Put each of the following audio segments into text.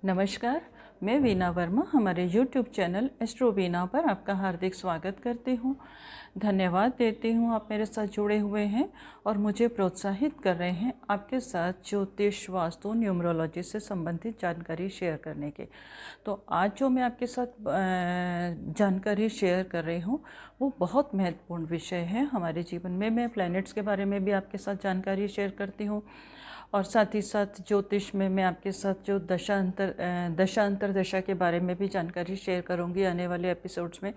नमस्कार, मैं वीना वर्मा हमारे यूट्यूब चैनल एस्ट्रो वीना पर आपका हार्दिक स्वागत करती हूँ। धन्यवाद देती हूँ आप मेरे साथ जुड़े हुए हैं और मुझे प्रोत्साहित कर रहे हैं आपके साथ ज्योतिष, वास्तु, न्यूमरोलॉजी से संबंधित जानकारी शेयर करने के। तो आज जो मैं आपके साथ जानकारी शेयर कर रही हूँ वो बहुत महत्वपूर्ण विषय है हमारे जीवन में। मैं प्लैनेट्स के बारे में भी आपके साथ जानकारी शेयर करती हूँ और साथ ही साथ ज्योतिष में मैं आपके साथ जो दशांतर दशा के बारे में भी जानकारी शेयर करूंगी आने वाले एपिसोड्स में,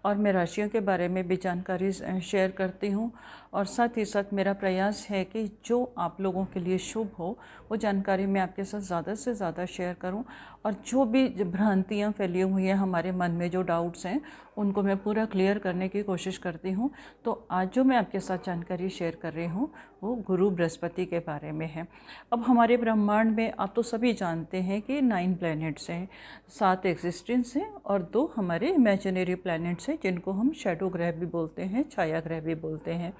और मैं राशियों के बारे में भी जानकारी शेयर करती हूं। और साथ ही साथ मेरा प्रयास है कि जो आप लोगों के लिए शुभ हो वो जानकारी मैं आपके साथ ज़्यादा से ज़्यादा शेयर करूं, और जो भी भ्रांतियां फैली हुई हैं हमारे मन में, जो डाउट्स हैं, उनको मैं पूरा क्लियर करने की कोशिश करती हूं। तो आज जो मैं आपके साथ जानकारी शेयर कर रही हूं वो गुरु बृहस्पति के बारे में है। अब हमारे ब्रह्मांड में आप तो सभी जानते हैं कि 9 प्लैनेट्स हैं, 7 एग्जिस्टेंस हैं और 2 हमारे इमेजिनरी प्लैनेट्स हैं जिनको हम शैडो ग्रह भी बोलते हैं, छाया ग्रह भी बोलते हैं।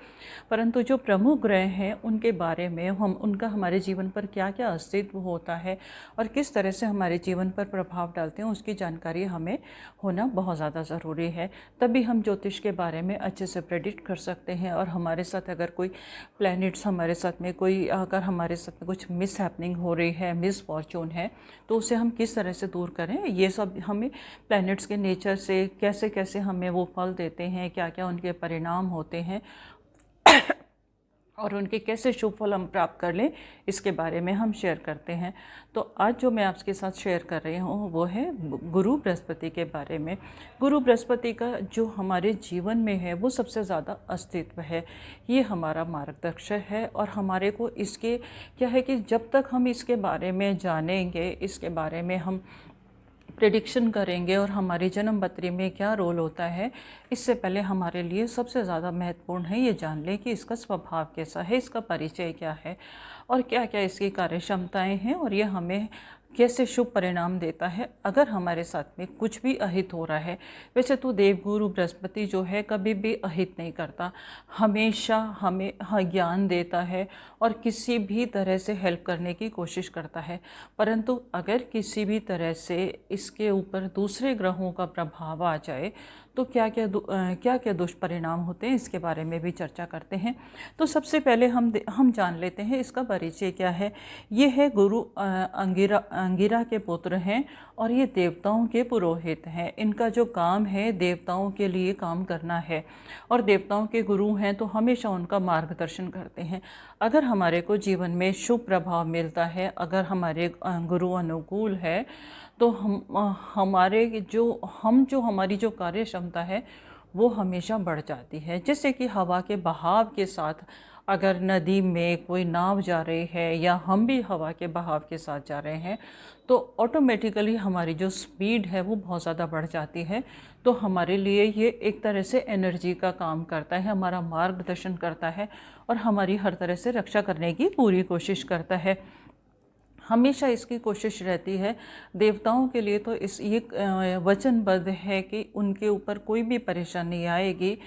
परंतु जो प्रमुख ग्रह हैं उनके बारे में उनका हमारे जीवन पर क्या क्या अस्तित्व होता है और किस तरह से हमारे जीवन पर प्रभाव डालते हैं, उसकी जानकारी हमें होना बहुत ज़्यादा ज़रूरी है। तभी हम ज्योतिष के बारे में अच्छे से प्रेडिक्ट कर सकते हैं। और हमारे साथ अगर कोई प्लैनेट्स हमारे साथ में अगर हमारे साथ में कुछ मिस हैपनिंग हो रही है, मिस फॉर्चून है, तो उसे हम किस तरह से दूर करें, ये सब हमें प्लैनेट्स के नेचर से कैसे कैसे हमें वो फल देते हैं, क्या क्या उनके परिणाम होते हैं और उनके कैसे शुभ फल हम प्राप्त कर लें, इसके बारे में हम शेयर करते हैं। तो आज जो मैं आपके साथ शेयर कर रही हूँ वो है गुरु बृहस्पति के बारे में। गुरु बृहस्पति का जो हमारे जीवन में है वो सबसे ज़्यादा अस्तित्व है। ये हमारा मार्गदर्शक है और हमारे को इसके क्या है कि जब तक हम इसके बारे में जानेंगे, इसके बारे में हम प्रेडिक्शन करेंगे और हमारी जन्म पत्री में क्या रोल होता है, इससे पहले हमारे लिए सबसे ज़्यादा महत्वपूर्ण है ये जान लें कि इसका स्वभाव कैसा है, इसका परिचय क्या है और क्या क्या इसकी कार्य क्षमताएँ हैं और ये हमें कैसे शुभ परिणाम देता है अगर हमारे साथ में कुछ भी अहित हो रहा है। वैसे तो देवगुरु बृहस्पति जो है कभी भी अहित नहीं करता, हमेशा हमें ज्ञान देता है और किसी भी तरह से हेल्प करने की कोशिश करता है। परंतु अगर किसी भी तरह से इसके ऊपर दूसरे ग्रहों का प्रभाव आ जाए तो क्या क्या दुष्परिणाम होते हैं, इसके बारे में भी चर्चा करते हैं। तो सबसे पहले हम जान लेते हैं इसका परिचय क्या है। ये है गुरु अंगिरा के पुत्र हैं और ये देवताओं के पुरोहित हैं। इनका जो काम है देवताओं के लिए काम करना है और देवताओं के गुरु हैं तो हमेशा उनका मार्गदर्शन करते हैं। अगर हमारे को जीवन में शुभ प्रभाव मिलता है, अगर हमारे गुरु अनुकूल है, तो हमारी जो कार्य क्षमता है वो हमेशा बढ़ जाती है। जैसे कि हवा के बहाव के साथ अगर नदी में कोई नाव जा रही है या हम भी हवा के बहाव के साथ जा रहे हैं तो ऑटोमेटिकली हमारी जो स्पीड है वो बहुत ज़्यादा बढ़ जाती है। तो हमारे लिए ये एक तरह से एनर्जी का काम करता है, हमारा मार्गदर्शन करता है और हमारी हर तरह से रक्षा करने की पूरी कोशिश करता है। हमेशा इसकी कोशिश रहती है। देवताओं के लिए तो ये वचनबद्ध है कि उनके ऊपर कोई भी परेशानी आएगी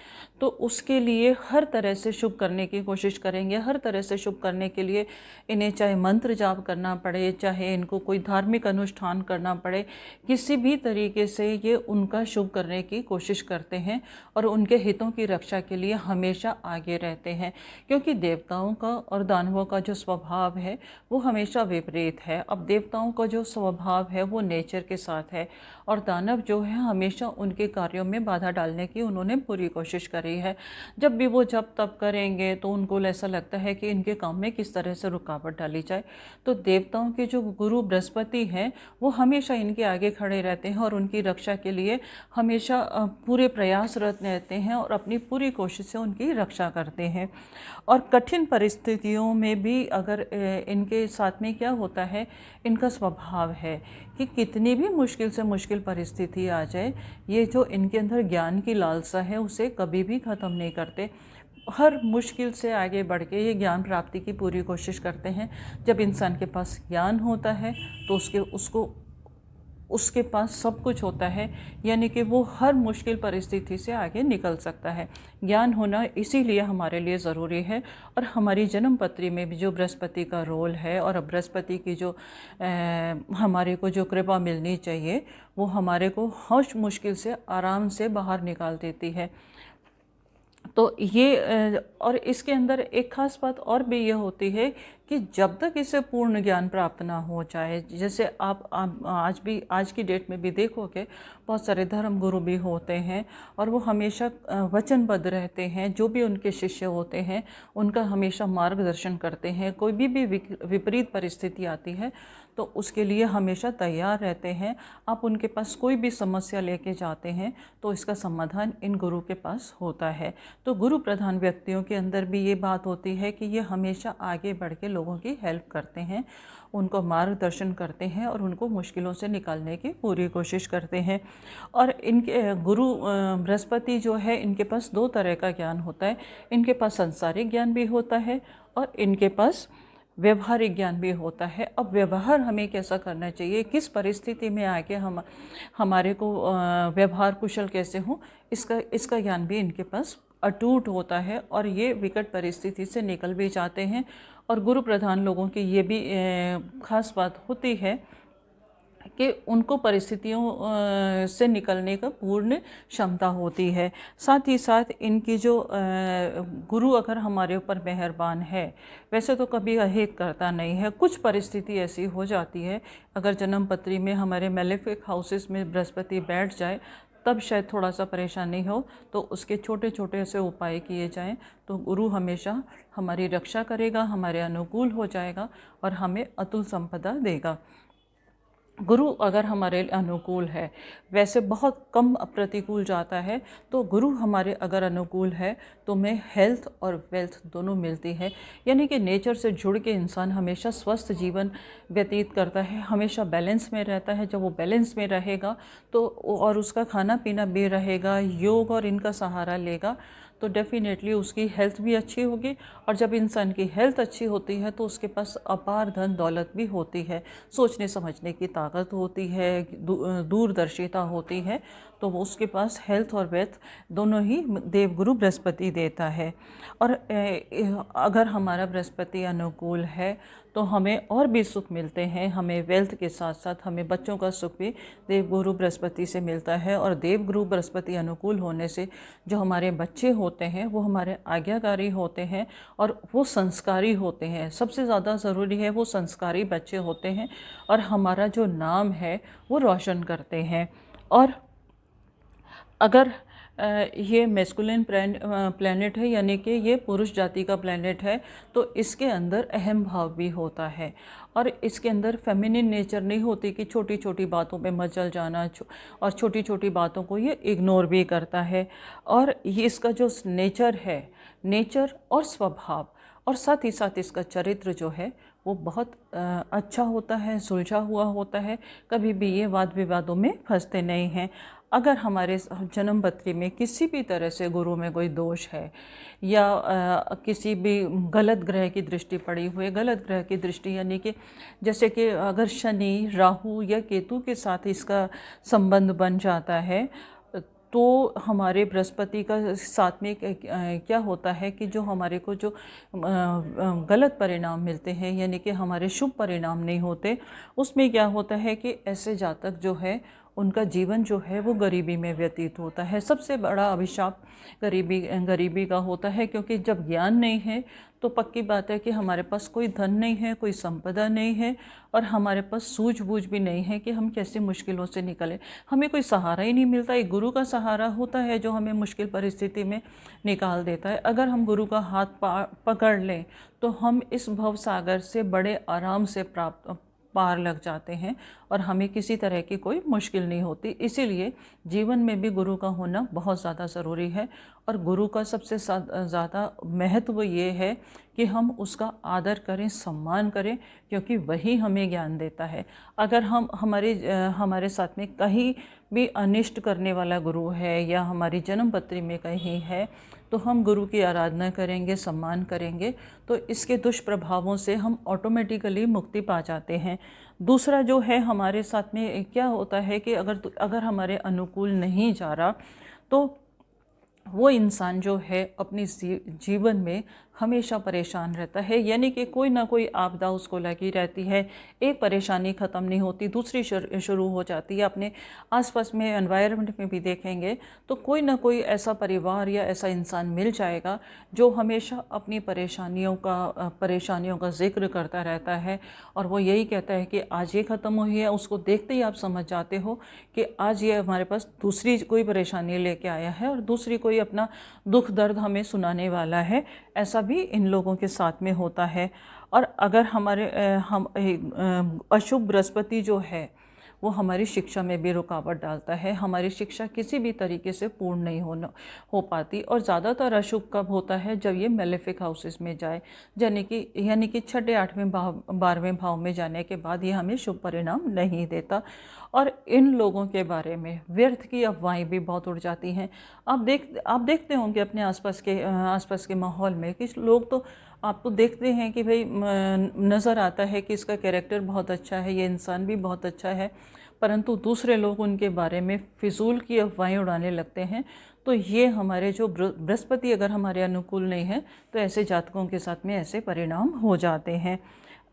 तो उसके लिए हर तरह से शुभ करने की कोशिश करेंगे। हर तरह से शुभ करने के लिए इन्हें चाहे मंत्र जाप करना पड़े, चाहे इनको कोई धार्मिक अनुष्ठान करना पड़े, किसी भी तरीके से ये उनका शुभ करने की कोशिश करते हैं और उनके हितों की रक्षा के लिए हमेशा आगे रहते हैं। क्योंकि देवताओं का और दानवों का जो स्वभाव है वो हमेशा विपरीत है। अब देवताओं का जो स्वभाव है वो नेचर के साथ है और दानव जो है हमेशा उनके कार्यों में बाधा डालने की उन्होंने पूरी कोशिश करी है। जब भी वो जब तब करेंगे तो उनको ऐसा लगता है कि इनके काम में किस तरह से रुकावट डाली जाए। तो देवताओं के जो गुरु बृहस्पति हैं वो हमेशा इनके आगे खड़े रहते हैं और उनकी रक्षा के लिए हमेशा पूरे प्रयासरत रहते हैं और अपनी पूरी कोशिश से उनकी रक्षा करते हैं। और कठिन परिस्थितियों में भी अगर इनके साथ में क्या होता है, इनका स्वभाव है कि कितनी भी मुश्किल से मुश्किल परिस्थिति आ जाए, ये जो इनके अंदर ज्ञान की लालसा है उसे कभी भी ख़त्म नहीं करते। हर मुश्किल से आगे बढ़ के ये ज्ञान प्राप्ति की पूरी कोशिश करते हैं। जब इंसान के पास ज्ञान होता है तो उसको उसके पास सब कुछ होता है, यानी कि वो हर मुश्किल परिस्थिति से आगे निकल सकता है। ज्ञान होना इसीलिए हमारे लिए ज़रूरी है। और हमारी जन्म पत्री में भी जो बृहस्पति का रोल है और बृहस्पति की जो हमारे को जो कृपा मिलनी चाहिए, वो हमारे को हर मुश्किल से आराम से बाहर निकाल देती है। तो ये और इसके अंदर एक ख़ास बात और भी ये होती है कि जब तक इसे पूर्ण ज्ञान प्राप्त ना हो जाए, जैसे आप आज की डेट में भी देखोगे, बहुत सारे धर्म गुरु भी होते हैं और वो हमेशा वचनबद्ध रहते हैं। जो भी उनके शिष्य होते हैं उनका हमेशा मार्गदर्शन करते हैं। कोई भी विपरीत परिस्थिति आती है तो उसके लिए हमेशा तैयार रहते हैं। आप उनके पास कोई भी समस्या लेके जाते हैं तो इसका समाधान इन गुरु के पास होता है। तो गुरु प्रधान व्यक्तियों के अंदर भी ये बात होती है कि ये हमेशा आगे बढ़ के लोगों की हेल्प करते हैं, उनको मार्गदर्शन करते हैं और उनको मुश्किलों से निकालने की पूरी कोशिश करते हैं। और इनके गुरु बृहस्पति जो है, इनके पास दो तरह का ज्ञान होता है। इनके पास सांसारिक ज्ञान भी होता है और इनके पास व्यवहारिक ज्ञान भी होता है। अब व्यवहार हमें कैसा करना चाहिए, किस परिस्थिति में आके हमारे को व्यवहार कुशल कैसे हो, इसका ज्ञान भी इनके पास अटूट होता है और ये विकट परिस्थिति से निकल भी जाते हैं। और गुरु प्रधान लोगों की ये भी खास बात होती है कि उनको परिस्थितियों से निकलने का पूर्ण क्षमता होती है। साथ ही साथ इनकी जो गुरु अगर हमारे ऊपर मेहरबान है, वैसे तो कभी अहित करता नहीं है। कुछ परिस्थिति ऐसी हो जाती है, अगर जन्म पत्री में हमारे मेलेफिक हाउसेस में बृहस्पति बैठ जाए तब शायद थोड़ा सा परेशानी हो, तो उसके छोटे छोटे से उपाय किए जाएं तो गुरु हमेशा हमारी रक्षा करेगा, हमारे अनुकूल हो जाएगा और हमें अतुल संपदा देगा। गुरु अगर हमारे अनुकूल है, वैसे बहुत कम प्रतिकूल जाता है, तो गुरु हमारे अगर अनुकूल है तो हमें हेल्थ और वेल्थ दोनों मिलती है। यानी कि नेचर से जुड़ के इंसान हमेशा स्वस्थ जीवन व्यतीत करता है, हमेशा बैलेंस में रहता है। जब वो बैलेंस में रहेगा तो और उसका खाना पीना भी रहेगा, योग और इनका सहारा लेगा, तो डेफिनेटली उसकी हेल्थ भी अच्छी होगी। और जब इंसान की हेल्थ अच्छी होती है तो उसके पास अपार धन दौलत भी होती है, सोचने समझने की ताकत होती है, दूरदर्शिता होती है। तो वो उसके पास हेल्थ और वेल्थ दोनों ही देवगुरु बृहस्पति देता है। और अगर हमारा बृहस्पति अनुकूल है तो हमें और भी सुख मिलते हैं। हमें वेल्थ के साथ साथ हमें बच्चों का सुख भी देवगुरु बृहस्पति से मिलता है। और देवगुरु बृहस्पति अनुकूल होने से जो हमारे बच्चे होते हैं वो हमारे आज्ञाकारी होते हैं और वो संस्कारी होते हैं। सबसे ज़्यादा ज़रूरी है वो संस्कारी बच्चे होते हैं और हमारा जो नाम है वो रोशन करते हैं। और अगर ये मैस्कुलिन प्लैनेट है, यानी कि ये पुरुष जाति का प्लैनेट है, तो इसके अंदर अहम भाव भी होता है और इसके अंदर फेमिनिन नेचर नहीं होती कि छोटी छोटी बातों पे मचल जाना और छोटी छोटी बातों को ये इग्नोर भी करता है। और ये इसका जो नेचर है, नेचर और स्वभाव और साथ ही साथ इसका चरित्र जो है वो बहुत अच्छा होता है, सुलझा हुआ होता है। कभी भी ये वाद विवादों में फंसते नहीं हैं। अगर हमारे जन्म पत्री में किसी भी तरह से गुरु में कोई दोष है या किसी भी गलत ग्रह की दृष्टि पड़ी हुई है, गलत ग्रह की दृष्टि यानी कि जैसे कि अगर शनि, राहु या केतु के साथ इसका संबंध बन जाता है, तो हमारे बृहस्पति का साथ में क्या होता है कि जो हमारे को जो गलत परिणाम मिलते हैं, यानी कि हमारे शुभ परिणाम नहीं होते, उसमें क्या होता है कि ऐसे जातक जो है उनका जीवन जो है वो गरीबी में व्यतीत होता है। सबसे बड़ा अभिशाप गरीबी का होता है, क्योंकि जब ज्ञान नहीं है तो पक्की बात है कि हमारे पास कोई धन नहीं है, कोई संपदा नहीं है और हमारे पास सूझबूझ भी नहीं है कि हम कैसे मुश्किलों से निकलें। हमें कोई सहारा ही नहीं मिलता। एक गुरु का सहारा होता है जो हमें मुश्किल परिस्थिति में निकाल देता है। अगर हम गुरु का हाथ पकड़ लें तो हम इस भव सागर से बड़े आराम से पार लग जाते हैं और हमें किसी तरह की कोई मुश्किल नहीं होती। इसीलिए जीवन में भी गुरु का होना बहुत ज़्यादा ज़रूरी है। और गुरु का सबसे ज़्यादा महत्व ये है कि हम उसका आदर करें, सम्मान करें, क्योंकि वही हमें ज्ञान देता है। अगर हमारे साथ में कहीं भी अनिष्ट करने वाला गुरु है या हमारी जन्म पत्री में कहीं है, तो हम गुरु की आराधना करेंगे, सम्मान करेंगे, तो इसके दुष्प्रभावों से हम ऑटोमेटिकली मुक्ति पा जाते हैं। दूसरा जो है हमारे साथ में क्या होता है कि अगर हमारे अनुकूल नहीं जा रहा तो वो इंसान जो है अपनी जीवन में हमेशा परेशान रहता है, यानी कि कोई ना कोई आपदा उसको लगी रहती है। एक परेशानी ख़त्म नहीं होती, दूसरी शुरू हो जाती है। अपने आसपास में एनवायरनमेंट में भी देखेंगे तो कोई ना कोई ऐसा परिवार या ऐसा इंसान मिल जाएगा जो हमेशा अपनी परेशानियों का जिक्र करता रहता है, और वो यही कहता है कि आज ये ख़त्म हुई है। उसको देखते ही आप समझ जाते हो कि आज ये हमारे पास दूसरी कोई परेशानी लेके आया है और दूसरी कोई अपना दुख दर्द हमें सुनाने वाला है। ऐसा भी इन लोगों के साथ में होता है। और अगर अशुभ बृहस्पति जो है वो हमारी शिक्षा में भी रुकावट डालता है। हमारी शिक्षा किसी भी तरीके से पूर्ण नहीं हो पाती। और ज़्यादातर अशुभ कब होता है? जब ये मेलेफिक हाउसेस में जाए, यानी कि छठे 8वें 12वें भाव में जाने के बाद ये हमें शुभ परिणाम नहीं देता। और इन लोगों के बारे में व्यर्थ की अफवाहें भी बहुत उड़ जाती हैं। आप देखते होंगे अपने आसपास के माहौल में कि लोग तो आपको देखते हैं कि भाई नज़र आता है कि इसका कैरेक्टर बहुत अच्छा है, ये इंसान भी बहुत अच्छा है, परंतु दूसरे लोग उनके बारे में फिजूल की अफवाहें उड़ाने लगते हैं। तो ये हमारे जो बृहस्पति अगर हमारे अनुकूल नहीं है तो ऐसे जातकों के साथ में ऐसे परिणाम हो जाते हैं।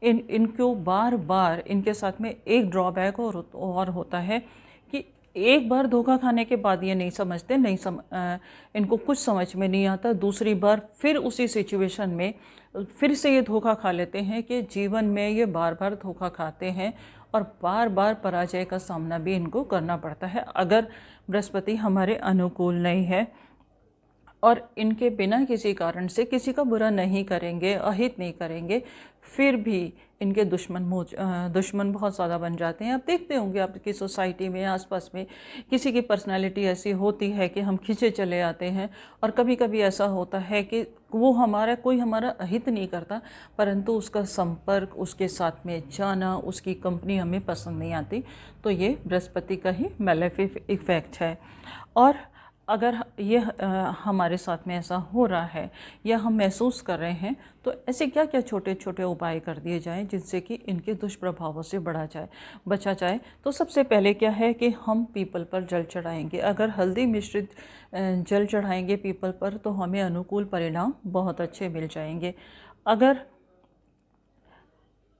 इनको बार बार इनके साथ में एक ड्रॉबैक और होता है कि एक बार धोखा खाने के बाद ये नहीं समझते, इनको कुछ समझ में नहीं आता। दूसरी बार फिर उसी सिचुएशन में फिर से ये धोखा खा लेते हैं कि जीवन में ये बार बार धोखा खाते हैं और बार बार पराजय का सामना भी इनको करना पड़ता है अगर बृहस्पति हमारे अनुकूल नहीं है। और इनके बिना किसी कारण से किसी का बुरा नहीं करेंगे, अहित नहीं करेंगे, फिर भी इनके दुश्मन बहुत ज़्यादा बन जाते हैं। आप देखते होंगे आपकी सोसाइटी में, आसपास में किसी की पर्सनालिटी ऐसी होती है कि हम खींचे चले आते हैं। और कभी कभी ऐसा होता है कि वो कोई हमारा अहित नहीं करता, परंतु उसका संपर्क, उसके साथ में जाना, उसकी कंपनी हमें पसंद नहीं आती। तो ये बृहस्पति का ही मैलेफिक इफ़ेक्ट है। और अगर ये हमारे साथ में ऐसा हो रहा है या हम महसूस कर रहे हैं तो ऐसे क्या क्या छोटे छोटे उपाय कर दिए जाएं जिनसे कि इनके दुष्प्रभावों से बचा जाए। तो सबसे पहले क्या है कि हम पीपल पर जल चढ़ाएंगे। अगर हल्दी मिश्रित जल चढ़ाएंगे पीपल पर तो हमें अनुकूल परिणाम बहुत अच्छे मिल जाएंगे। अगर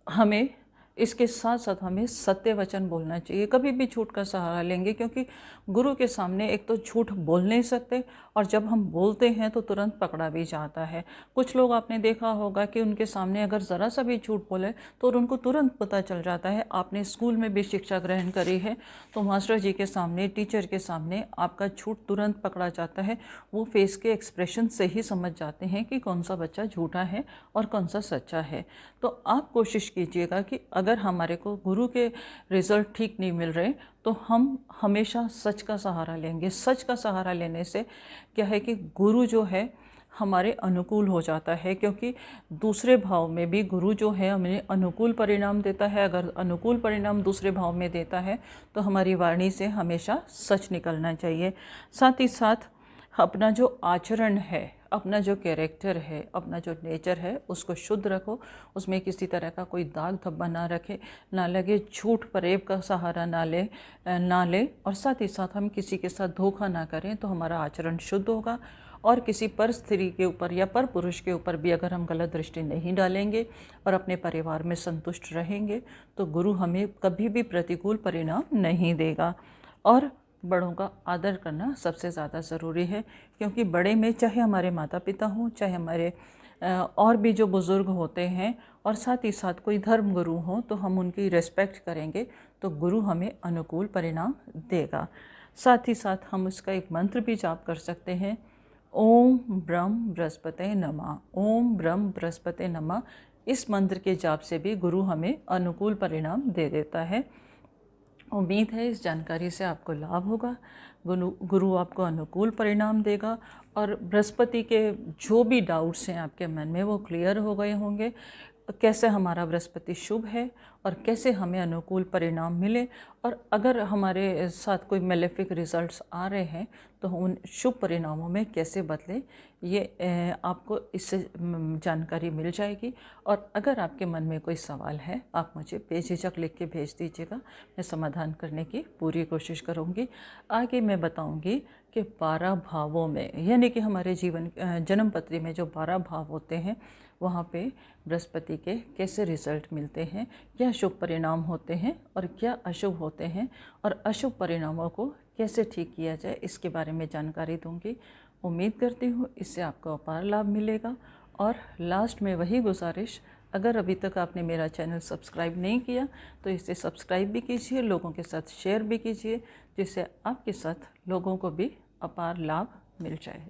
हमें इसके साथ साथ हमें सत्य वचन बोलना चाहिए। कभी भी झूठ का सहारा लेंगे क्योंकि गुरु के सामने एक तो झूठ बोल नहीं सकते, और जब हम बोलते हैं तो तुरंत पकड़ा भी जाता है। कुछ लोग आपने देखा होगा कि उनके सामने अगर ज़रा सा भी झूठ बोले तो उनको तुरंत पता चल जाता है। आपने स्कूल में भी शिक्षा ग्रहण करी है तो मास्टर जी के सामने, टीचर के सामने आपका झूठ तुरंत पकड़ा जाता है। वो फेस के एक्सप्रेशन से ही समझ जाते हैं कि कौन सा बच्चा झूठा है और कौन सा सच्चा है। तो आप कोशिश कीजिएगा कि अगर हमारे को गुरु के रिज़ल्ट ठीक नहीं मिल रहे तो हम हमेशा सच का सहारा लेंगे। सच का सहारा लेने से क्या है कि गुरु जो है हमारे अनुकूल हो जाता है, क्योंकि दूसरे भाव में भी गुरु जो है हमें अनुकूल परिणाम देता है। अगर अनुकूल परिणाम दूसरे भाव में देता है तो हमारी वाणी से हमेशा सच निकलना चाहिए। साथ ही साथ अपना जो आचरण है, अपना जो कैरेक्टर है, अपना जो नेचर है उसको शुद्ध रखो। उसमें किसी तरह का कोई दाग धब्बा ना लगे, झूठ फरेब का सहारा ना ले और साथ ही साथ हम किसी के साथ धोखा ना करें तो हमारा आचरण शुद्ध होगा। और किसी पर स्त्री के ऊपर या पर पुरुष के ऊपर भी अगर हम गलत दृष्टि नहीं डालेंगे और अपने परिवार में संतुष्ट रहेंगे तो गुरु हमें कभी भी प्रतिकूल परिणाम नहीं देगा। और बड़ों का आदर करना सबसे ज़्यादा ज़रूरी है, क्योंकि बड़े में चाहे हमारे माता पिता हों, चाहे हमारे और भी जो बुज़ुर्ग होते हैं, और साथ ही साथ कोई धर्म गुरु हों, तो हम उनकी रिस्पेक्ट करेंगे तो गुरु हमें अनुकूल परिणाम देगा। साथ ही साथ हम उसका एक मंत्र भी जाप कर सकते हैं, ओम ब्रह्म बृहस्पते नमः। ओम ब्रह्म बृहस्पते नमः। इस मंत्र के जाप से भी गुरु हमें अनुकूल परिणाम दे देता है। उम्मीद है इस जानकारी से आपको लाभ होगा। गुरु आपको अनुकूल परिणाम देगा और बृहस्पति के जो भी डाउट्स हैं आपके मन में वो क्लियर हो गए होंगे। कैसे हमारा बृहस्पति शुभ है और कैसे हमें अनुकूल परिणाम मिले, और अगर हमारे साथ कोई मेलेफिक रिजल्ट्स आ रहे हैं तो उन शुभ परिणामों में कैसे बदले, ये आपको इससे जानकारी मिल जाएगी। और अगर आपके मन में कोई सवाल है आप मुझे बेझिझक लिख के भेज दीजिएगा, मैं समाधान करने की पूरी कोशिश करूँगी। आगे मैं बताऊँगी कि 12 भावों में, यानी कि हमारे जीवन जन्म पत्री में जो 12 भाव होते हैं वहाँ पे बृहस्पति के कैसे रिजल्ट मिलते हैं, क्या शुभ परिणाम होते हैं और क्या अशुभ होते हैं, और अशुभ परिणामों को कैसे ठीक किया जाए, इसके बारे में जानकारी दूंगी। उम्मीद करती हूँ इससे आपको अपार लाभ मिलेगा। और लास्ट में वही गुजारिश, अगर अभी तक आपने मेरा चैनल सब्सक्राइब नहीं किया तो इसे सब्सक्राइब भी कीजिए, लोगों के साथ शेयर भी कीजिए, जिससे आपके साथ लोगों को भी अपार लाभ मिल जाए।